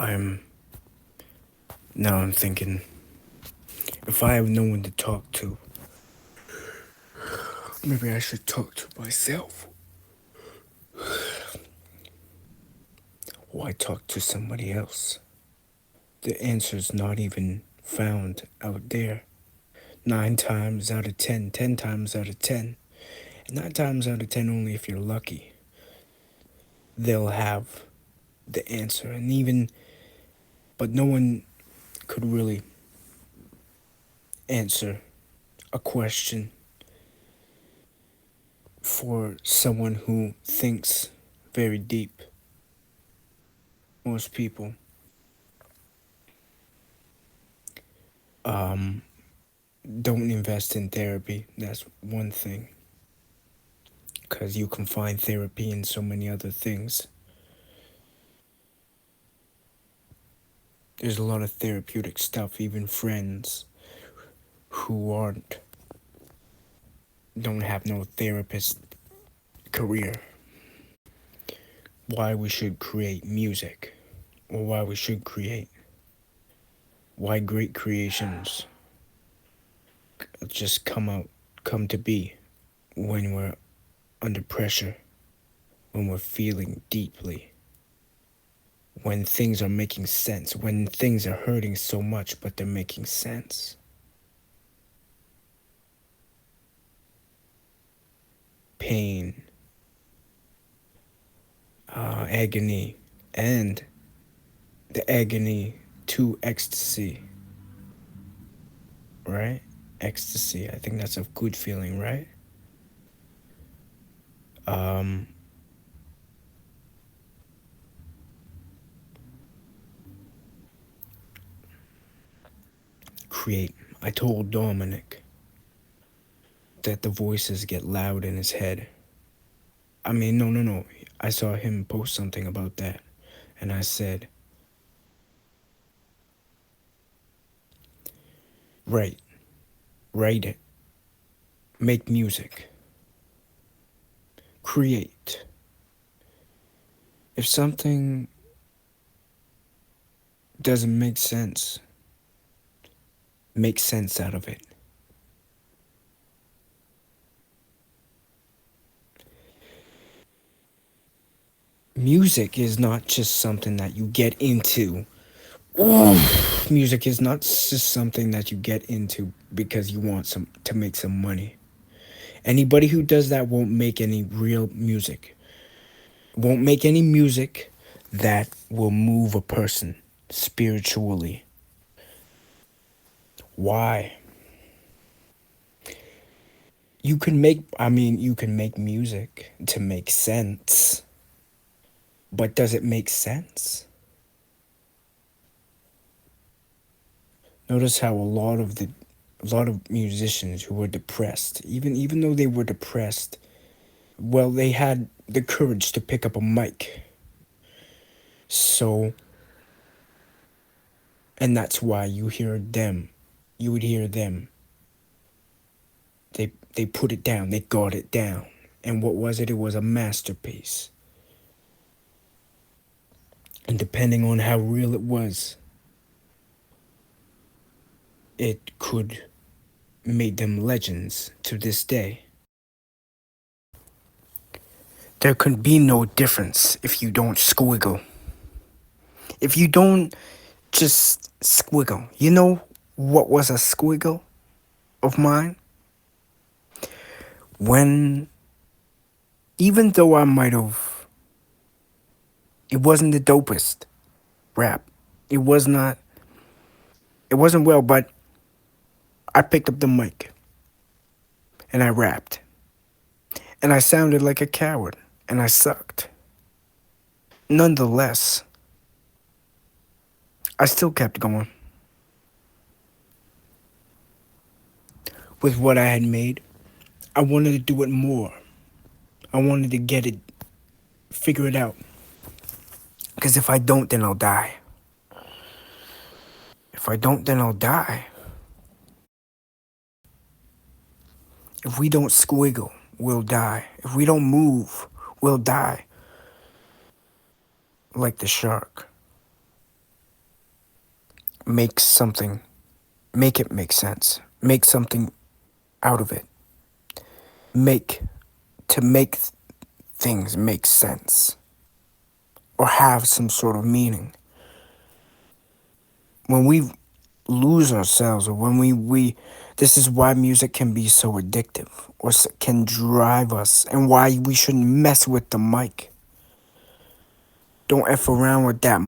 I'm now I'm thinking, if I have no one to talk to, maybe I should talk to myself. Why talk to somebody else? The answer's not even found out there. 9 times out of 10, 10 times out of 10, 9 times out of 10 only if you're lucky, they'll have the answer. But no one could really answer a question for someone who thinks very deep. Most people um, don't invest in therapy. That's one thing. Because you can find therapy in so many other things. There's a lot of therapeutic stuff, even friends who don't have no therapist career. Why we should create music, or why great creations just come to be when we're under pressure, when we're feeling deeply, when things are making sense, when things are hurting so much but they're making sense. Pain, agony, and the agony to ecstasy, right? Ecstasy, I think that's a good feeling, right? Um, Create. I told Dominic that the voices get loud in his head. I mean, no. I saw him post something about that, and I said, write it, make music, create. If something doesn't make sense out of it. Music is not just something that you get into. Music is not just something that you get into because you want to make some money. Anybody who does that won't make any real music. Won't make any music that will move a person spiritually. Why? You can make music to make sense. But does it make sense? Notice how a lot of musicians who were depressed, even though they were depressed, well, they had the courage to pick up a mic. So, and that's why you would hear them. They put it down, they got it down. And what was it? It was a masterpiece. And depending on how real it was, it could make them legends to this day. There can be no difference if you don't squiggle. If you don't just squiggle. You know what was a squiggle of mine? When, even though it wasn't the dopest rap. It wasn't well, but I picked up the mic and I rapped. And I sounded like a coward and I sucked. Nonetheless, I still kept going with what I had made. I wanted to do it more. I wanted to figure it out. Because if I don't, then I'll die. If I don't, then I'll die. If we don't squiggle, we'll die. If we don't move, we'll die. Like the shark. make something, make it make sense, make something out of it, make, to make things make sense or have some sort of meaning. When we lose ourselves or when we this is why music can be so addictive or can drive us and why we shouldn't mess with the mic. Don't F around with that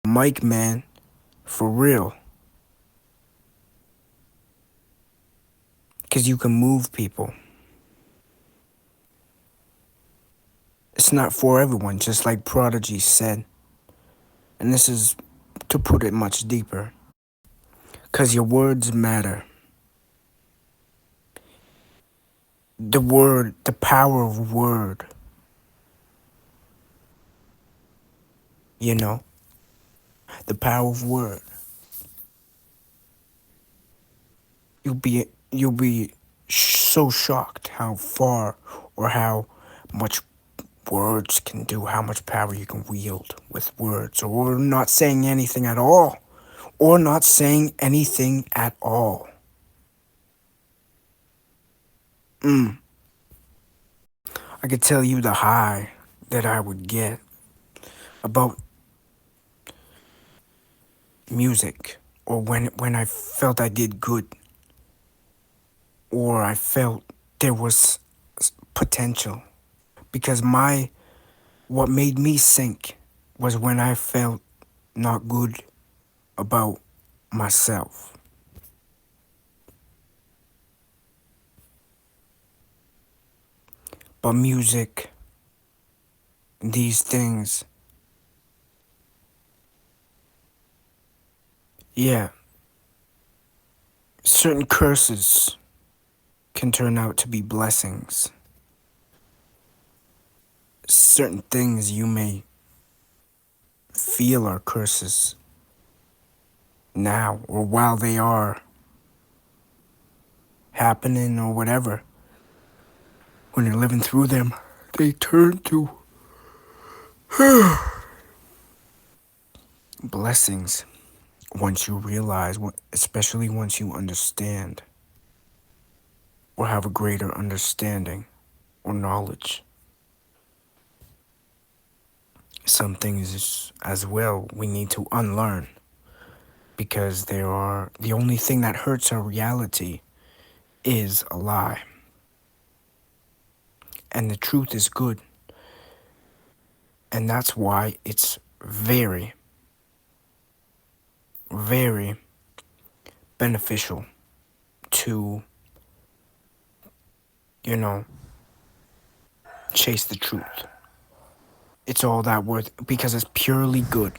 mic, man. For real. Because you can move people. It's not for everyone, just like Prodigy said. And this is to put it much deeper. Because your words matter. The word, the power of word. You know? The power of word. You'll be so shocked how far or how much words can do, how much power you can wield with words, or not saying anything at all, or not saying anything at all. I could tell you the high that I would get about music, or when I felt I did good, or I felt there was potential, because what made me sink was when I felt not good about myself. But music, these things, yeah, certain curses can turn out to be blessings. Certain things you may feel are curses now or while they are happening or whatever. When you're living through them, they turn to blessings once you realize, especially once you understand or have a greater understanding or knowledge. Some things as well we need to unlearn because the only thing that hurts our reality is a lie. And the truth is good. And that's why it's very, very beneficial to, you know, chase the truth. It's all that worth because it's purely good.